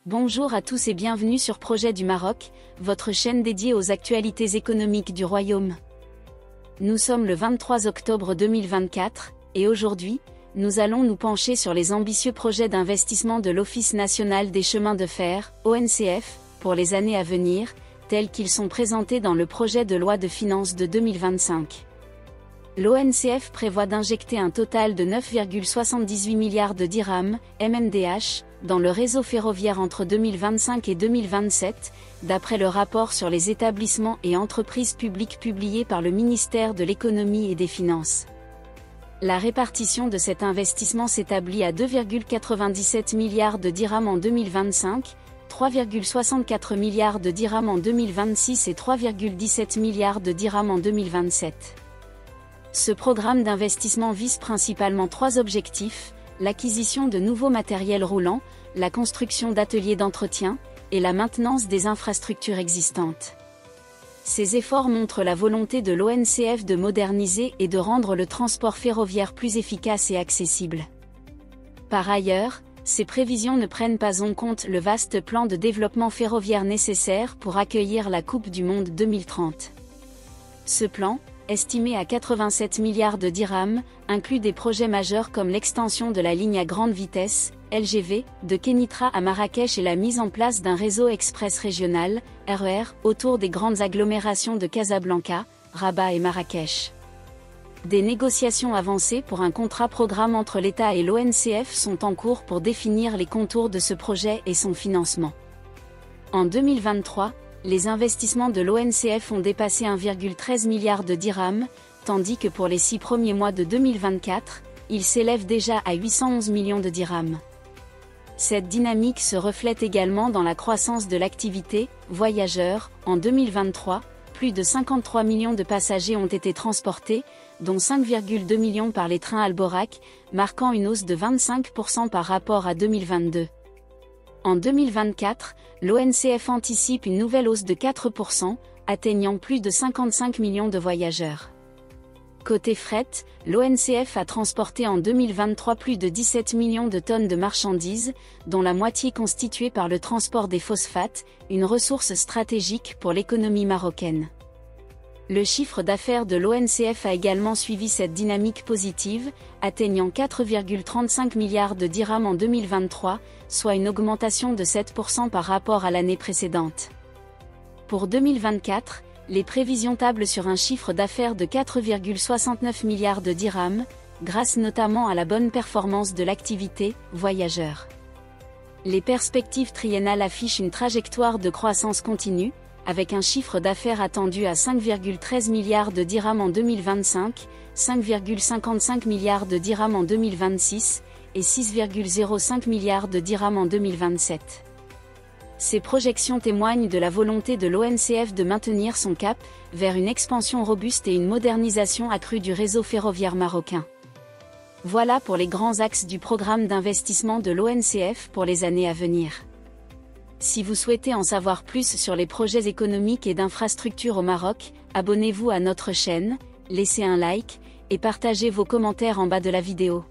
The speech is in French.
Bonjour à tous et bienvenue sur Projet du Maroc, votre chaîne dédiée aux actualités économiques du Royaume. Nous sommes le 23 octobre 2024, et aujourd'hui, nous allons nous pencher sur les ambitieux projets d'investissement de l'Office national des chemins de fer, ONCF, pour les années à venir, tels qu'ils sont présentés dans le projet de loi de finances de 2025. L'ONCF prévoit d'injecter un total de 9,78 milliards de dirhams, MNDH, dans le réseau ferroviaire entre 2025 et 2027, d'après le rapport sur les établissements et entreprises publiques publié par le ministère de l'Économie et des Finances. La répartition de cet investissement s'établit à 2,97 milliards de dirhams en 2025, 3,64 milliards de dirhams en 2026 et 3,17 milliards de dirhams en 2027. Ce programme d'investissement vise principalement trois objectifs: l'acquisition de nouveaux matériels roulants, la construction d'ateliers d'entretien, et la maintenance des infrastructures existantes. Ces efforts montrent la volonté de l'ONCF de moderniser et de rendre le transport ferroviaire plus efficace et accessible. Par ailleurs, ces prévisions ne prennent pas en compte le vaste plan de développement ferroviaire nécessaire pour accueillir la Coupe du Monde 2030. Ce plan, estimé à 87 milliards de dirhams, inclut des projets majeurs comme l'extension de la ligne à grande vitesse, LGV, de Kenitra à Marrakech et la mise en place d'un réseau express régional, RER, autour des grandes agglomérations de Casablanca, Rabat et Marrakech. Des négociations avancées pour un contrat programme entre l'État et l'ONCF sont en cours pour définir les contours de ce projet et son financement. En 2023, les investissements de l'ONCF ont dépassé 1,13 milliard de dirhams, tandis que pour les 6 premiers mois de 2024, ils s'élèvent déjà à 811 millions de dirhams. Cette dynamique se reflète également dans la croissance de l'activité voyageurs. En 2023, plus de 53 millions de passagers ont été transportés, dont 5,2 millions par les trains Alborak, marquant une hausse de 25% par rapport à 2022. En 2024, l'ONCF anticipe une nouvelle hausse de 4%, atteignant plus de 55 millions de voyageurs. Côté fret, l'ONCF a transporté en 2023 plus de 17 millions de tonnes de marchandises, dont la moitié constituée par le transport des phosphates, une ressource stratégique pour l'économie marocaine. Le chiffre d'affaires de l'ONCF a également suivi cette dynamique positive, atteignant 4,35 milliards de dirhams en 2023, soit une augmentation de 7% par rapport à l'année précédente. Pour 2024, les prévisions tablent sur un chiffre d'affaires de 4,69 milliards de dirhams, grâce notamment à la bonne performance de l'activité voyageurs. Les perspectives triennales affichent une trajectoire de croissance continue, avec un chiffre d'affaires attendu à 5,13 milliards de dirhams en 2025, 5,55 milliards de dirhams en 2026, et 6,05 milliards de dirhams en 2027. Ces projections témoignent de la volonté de l'ONCF de maintenir son cap, vers une expansion robuste et une modernisation accrue du réseau ferroviaire marocain. Voilà pour les grands axes du programme d'investissement de l'ONCF pour les années à venir. Si vous souhaitez en savoir plus sur les projets économiques et d'infrastructures au Maroc, abonnez-vous à notre chaîne, laissez un like, et partagez vos commentaires en bas de la vidéo.